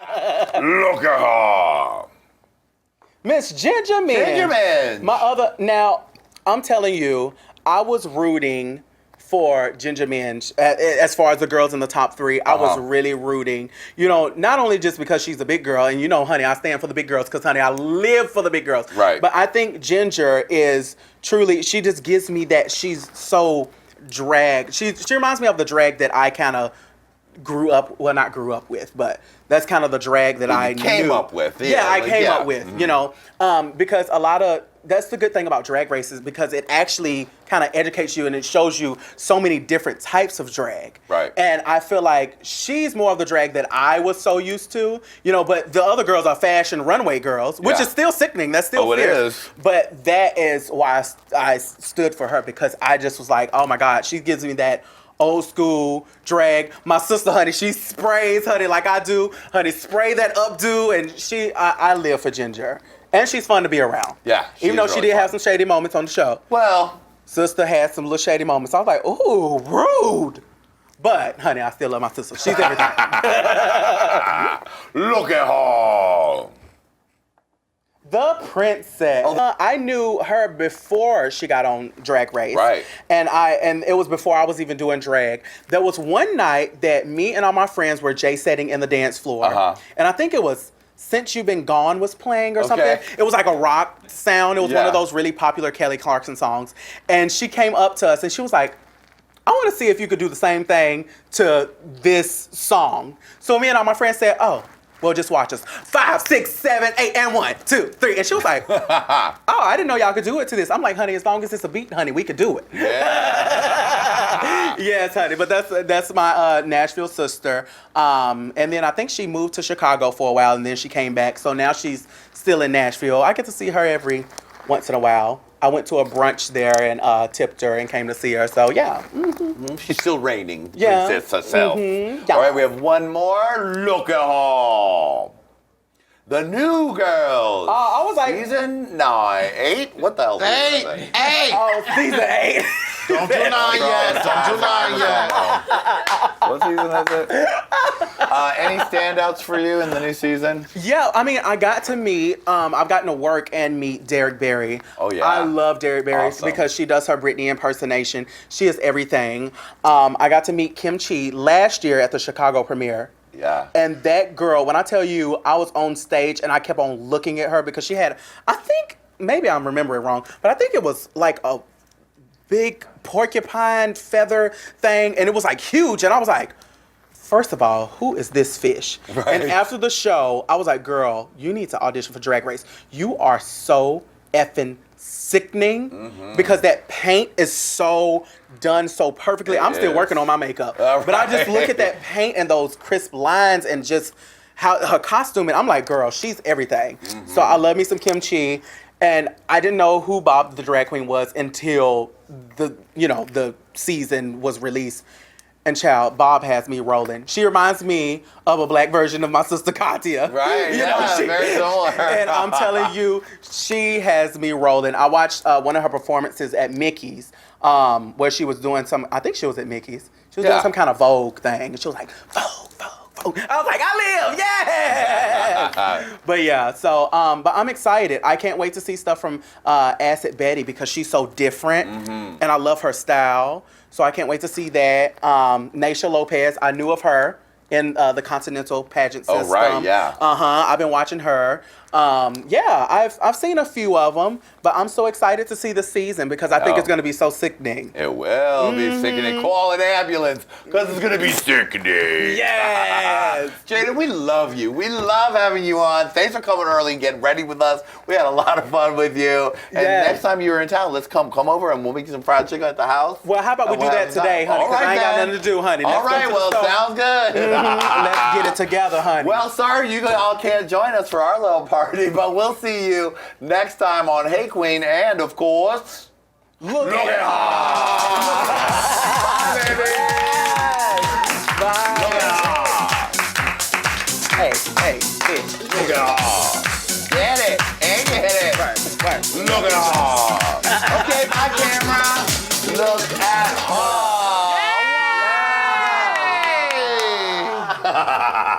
Look at her. Miss Ginger Man. Now, I'm telling you, I was rooting for Ginger Minj as far as the girls in the top three. I was really rooting, not only just because she's a big girl, and honey, I stand for the big girls because, honey, I live for the big girls. Right. But I think Ginger is truly, she just gives me that she's so drag. She reminds me of the drag that I kind of not grew up with, but that's kind of the drag that I came up with. I came up with, because that's the good thing about Drag Races, because it actually kind of educates you and it shows you so many different types of drag. Right. And I feel like she's more of the drag that I was so used to, but the other girls are fashion runway girls, which is still sickening. That's still fierce. It is. But that is why I stood for her, because I just was like, oh my God, she gives me that old school drag. My sister, honey, she sprays, honey, like I do. Honey, spray that updo, and I live for Ginger. And she's fun to be around. Yeah. Even though she did have some shady moments on the show. Well. Sister had some little shady moments. I was like, ooh, rude. But, honey, I still love my sister. She's everything. Look at her. The Princess. I knew her before she got on Drag Race. Right. And it was before I was even doing drag. There was one night that me and all my friends were J-setting in the dance floor. And I think it was Since You've Been Gone was playing or something. It was like a rock sound. It was one of those really popular Kelly Clarkson songs. And she came up to us and she was like, I want to see if you could do the same thing to this song. So me and all my friends said, oh, well, just watch us. 5, 6, 7, 8, and 1, 2, 3. And she was like, oh, I didn't know y'all could do it to this. I'm like, honey, as long as it's a beat, honey, we could do it. Yeah. Yes, honey. But that's my Nashville sister. And then I think she moved to Chicago for a while, and then she came back. So now she's still in Nashville. I get to see her every once in a while. I went to a brunch there and tipped her and came to see her. So, yeah. She's still reigning princess herself. Yeah. All right, we have one more. Look at her. The New Girls. I was like... Season 9. 8? What the hell? 8. Oh, season 8. Don't do 9 yet. Don't do 9 yet. What season is it? Any standouts for you in the new season? Yeah, I mean, I got to meet, I've gotten to work and meet Derek Barry. Oh, yeah. I love Derek Barry because she does her Britney impersonation. She is everything. I got to meet Kim Chi last year at the Chicago premiere. Yeah. And that girl, when I tell you, I was on stage and I kept on looking at her because she had, I think, maybe I'm remembering wrong, but I think it was like a big porcupine feather thing, and it was like huge, and I was like, first of all, who is this fish? Right. And after the show, I was like, girl, you need to audition for Drag Race. You are so effing sickening because that paint is so done so perfectly. I'm still working on my makeup. But I just look at that paint and those crisp lines and just how her costume, and I'm like, girl, she's everything. So I love me some Kim Chi. And I didn't know who Bob the Drag Queen was until the season was released. And child, Bob has me rolling. She reminds me of a black version of my sister Katya. Right, very similar. And I'm telling you, she has me rolling. I watched one of her performances at Mickey's, where she was doing I think she was at Mickey's. She was doing some kind of Vogue thing. And she was like, Vogue, Vogue, Vogue. I was like, I live, yeah! But yeah, so, but I'm excited. I can't wait to see stuff from Acid Betty because she's so different. And I love her style. So I can't wait to see that. Naysha Lopez, I knew of her in the Continental pageant system. Oh, right, yeah. I've been watching her. I've seen a few of them, but I'm so excited to see the season because I think it's going to be so sickening. It will be sickening. Call an ambulance because it's going to be sickening. Yes! Jaidynn, we love you. We love having you on. Thanks for coming early and getting ready with us. We had a lot of fun with you. And next time you're in town, let's come over and we'll make you some fried chicken at the house. Well, how about we do that today, honey? Because I ain't got nothing to do, honey. All right, well, sounds good. Let's get it together, honey. Well, sorry you all can't join us for our little party, but we'll see you next time on Hey Qween, and of course, look at her. Bye, baby. Bye. Look at her. Hey, bitch. Look at her. Get it, and you hit it. Right. Look at her. Okay, bye, camera. Look at her. Yay!